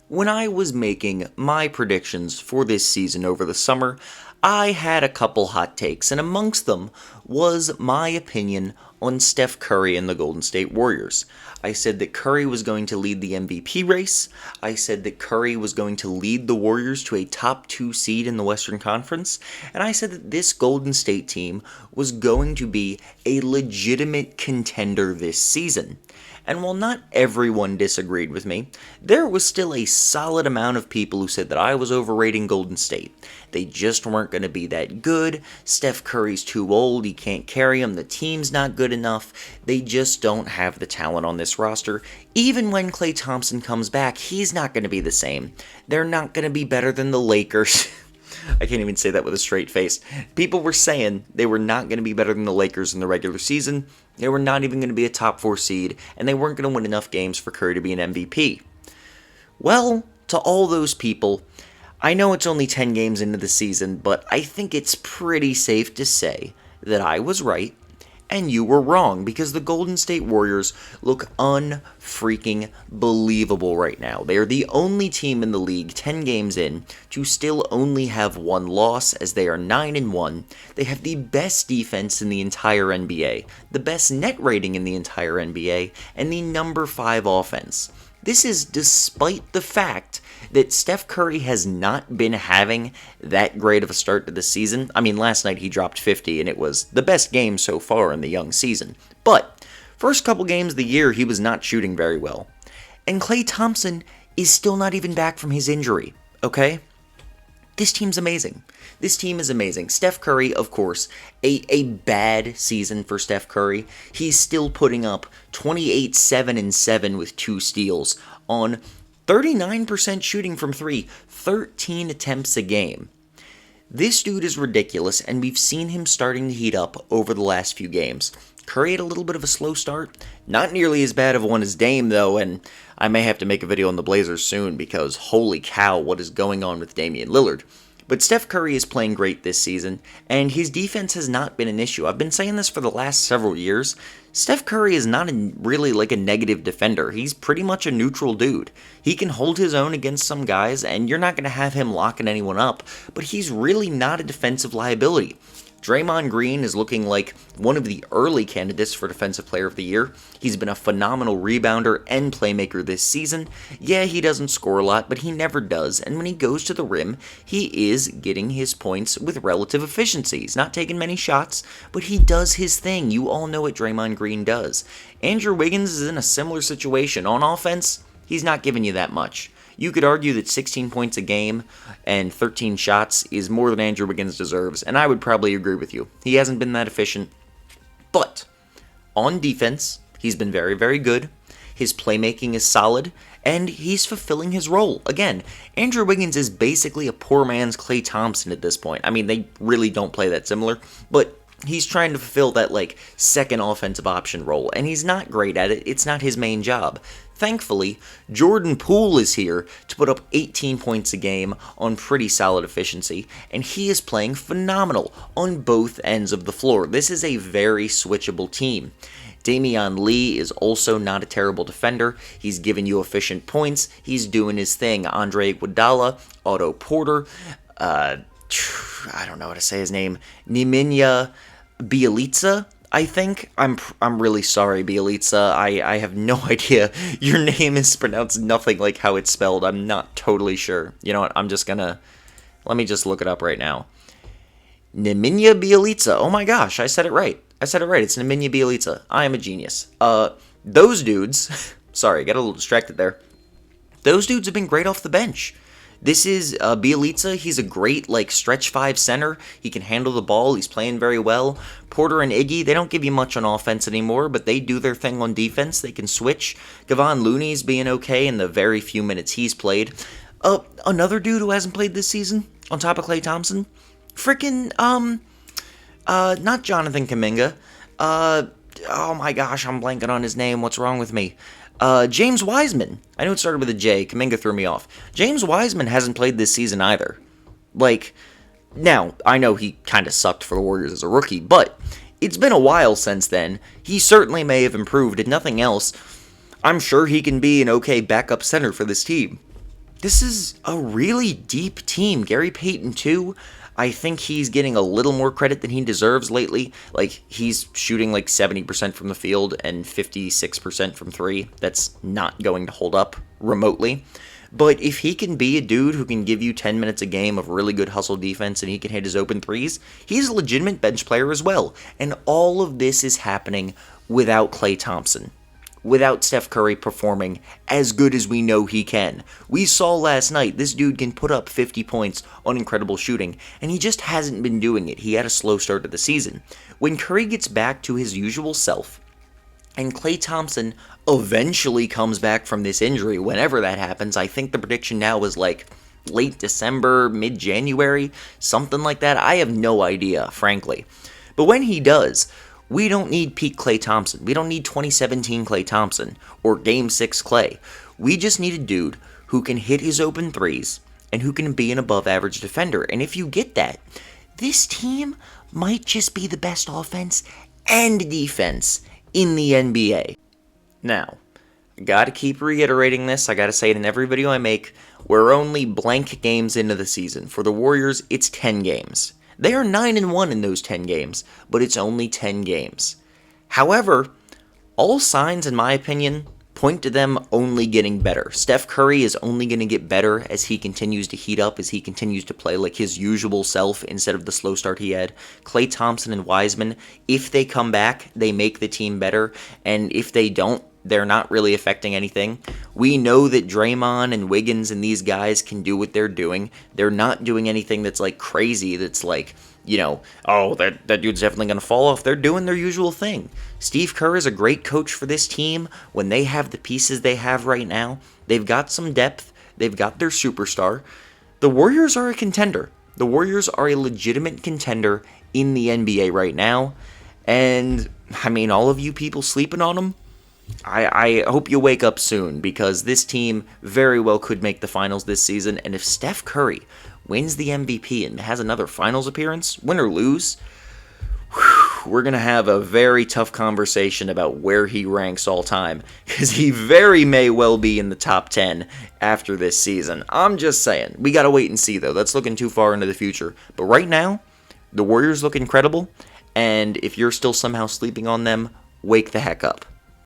When I was making my predictions for this season over the summer, I had a couple hot takes, and amongst them was my opinion on Steph Curry and the Golden State Warriors. I said that Curry was going to lead the MVP race. I said that Curry was going to lead the Warriors to a top 2 seed in the Western Conference. And I said that this Golden State team was going to be a legitimate contender this season. And while not everyone disagreed with me, there was still a solid amount of people who said that I was overrating Golden State. They just weren't going to be that good. Steph Curry's too old, he can't carry them, the team's not good enough. They just don't have the talent on this roster. Even when Klay Thompson comes back, he's not going to be the same. They're not going to be better than the Lakers. I can't even say that with a straight face. People were saying they were not going to be better than the Lakers in the regular season. They were not even going to be a top 4 seed, and they weren't going to win enough games for Curry to be an MVP. Well, to all those people, I know it's only 10 games into the season, but I think it's pretty safe to say that I was right and you were wrong, because the Golden State Warriors look unfreaking believable right now. They are the only team in the league 10 games in to still only have one loss, as they are 9-1. They have the best defense in the entire NBA, the best net rating in the entire NBA, and the number 5 offense. This is despite the fact that Steph Curry has not been having that great of a start to the season. I mean, last night he dropped 50, and it was the best game so far in the young season. But first couple games of the year, he was not shooting very well. And Klay Thompson is still not even back from his injury, okay? This team's amazing. This team is amazing. Steph Curry, of course, a bad season for Steph Curry. He's still putting up 28, 7, and 7 with 2 steals on 39% shooting from 3, 13 attempts a game. This dude is ridiculous, and we've seen him starting to heat up over the last few games. Curry had a little bit of a slow start. Not nearly as bad of one as Dame, though, and I may have to make a video on the Blazers soon, because holy cow, what is going on with Damian Lillard. But Steph Curry is playing great this season, and his defense has not been an issue. I've been saying this for the last several years. Steph Curry is not really like a negative defender. He's pretty much a neutral dude. He can hold his own against some guys, and you're not going to have him locking anyone up, but he's really not a defensive liability. Draymond Green is looking like one of the early candidates for Defensive Player of the Year. He's been a phenomenal rebounder and playmaker this season. Yeah, he doesn't score a lot, but he never does, and when he goes to the rim, he is getting his points with relative efficiency. He's not taking many shots, but he does his thing. You all know what Draymond Green does. Andrew Wiggins is in a similar situation. On offense, he's not giving you that much. You could argue that 16 points a game and 13 shots is more than Andrew Wiggins deserves, and I would probably agree with you. He hasn't been that efficient, but on defense, he's been very, very good. His playmaking is solid, and he's fulfilling his role. Again, Andrew Wiggins is basically a poor man's Klay Thompson at this point. I mean, they really don't play that similar, but he's trying to fulfill that, second offensive option role, and he's not great at it. It's not his main job. Thankfully, Jordan Poole is here to put up 18 points a game on pretty solid efficiency, and he is playing phenomenal on both ends of the floor. This is a very switchable team. Damian Lee is also not a terrible defender. He's giving you efficient points. He's doing his thing. Andre Iguodala, Otto Porter, I don't know how to say his name, Nemanja Bjelica, I think. I'm really sorry, Bjelica. I have no idea. Your name is pronounced nothing like how it's spelled. I'm not totally sure. You know what? Let me just look it up right now. Nemanja Bjelica. Oh my gosh, I said it right. It's Nemanja Bjelica. I am a genius. Those dudes, sorry, got a little distracted there. Those dudes have been great off the bench. This is Bjelica. He's a great, stretch 5 center. He can handle the ball. He's playing very well. Porter and Iggy, they don't give you much on offense anymore, but they do their thing on defense. They can switch. Kevon Looney's being okay in the very few minutes he's played. Another dude who hasn't played this season, on top of Klay Thompson, not Jonathan Kuminga. Oh my gosh, I'm blanking on his name. What's wrong with me? James Wiseman. I knew it started with a J. Kuminga threw me off. James Wiseman hasn't played this season either. Now, I know he kind of sucked for the Warriors as a rookie, but it's been a while since then. He certainly may have improved. If nothing else, I'm sure he can be an okay backup center for this team. This is a really deep team. Gary Payton, too. I think he's getting a little more credit than he deserves lately. Like, he's shooting like 70% from the field and 56% from three. That's not going to hold up remotely. But if he can be a dude who can give you 10 minutes a game of really good hustle defense and he can hit his open threes, he's a legitimate bench player as well. And all of this is happening without Klay Thompson, without Steph Curry performing as good as we know he can. We saw last night this dude can put up 50 points on incredible shooting, and he just hasn't been doing it. He had a slow start to the season. When Curry gets back to his usual self, and Klay Thompson eventually comes back from this injury, whenever that happens, I think the prediction now is like late December, mid-January, something like that. I have no idea, frankly. But when he does, we don't need peak Klay Thompson. We don't need 2017 Klay Thompson or Game 6 Klay. We just need a dude who can hit his open threes and who can be an above-average defender. And if you get that, this team might just be the best offense and defense in the NBA. Now, I gotta keep reiterating this. I gotta say it in every video I make. We're only blank games into the season. For the Warriors, it's 10 games. They are 9-1 in those 10 games, but it's only 10 games. However, all signs, in my opinion, point to them only getting better. Steph Curry is only going to get better as he continues to heat up, as he continues to play like his usual self instead of the slow start he had. Klay Thompson and Wiseman, if they come back, they make the team better, and if they don't, they're not really affecting anything. We know that Draymond and Wiggins and these guys can do what they're doing. They're not doing anything that's like crazy, that's like, oh, that dude's definitely going to fall off. They're doing their usual thing. Steve Kerr is a great coach for this team when they have the pieces they have right now. They've got some depth. They've got their superstar. The Warriors are a contender. The Warriors are a legitimate contender in the NBA right now. And, I mean, all of you people sleeping on them, I hope you wake up soon, because this team very well could make the finals this season. And if Steph Curry wins the MVP and has another finals appearance, win or lose, we're going to have a very tough conversation about where he ranks all time, because he very may well be in the top 10 after this season. I'm just saying. We got to wait and see, though. That's looking too far into the future. But right now, the Warriors look incredible, and if you're still somehow sleeping on them, wake the heck up.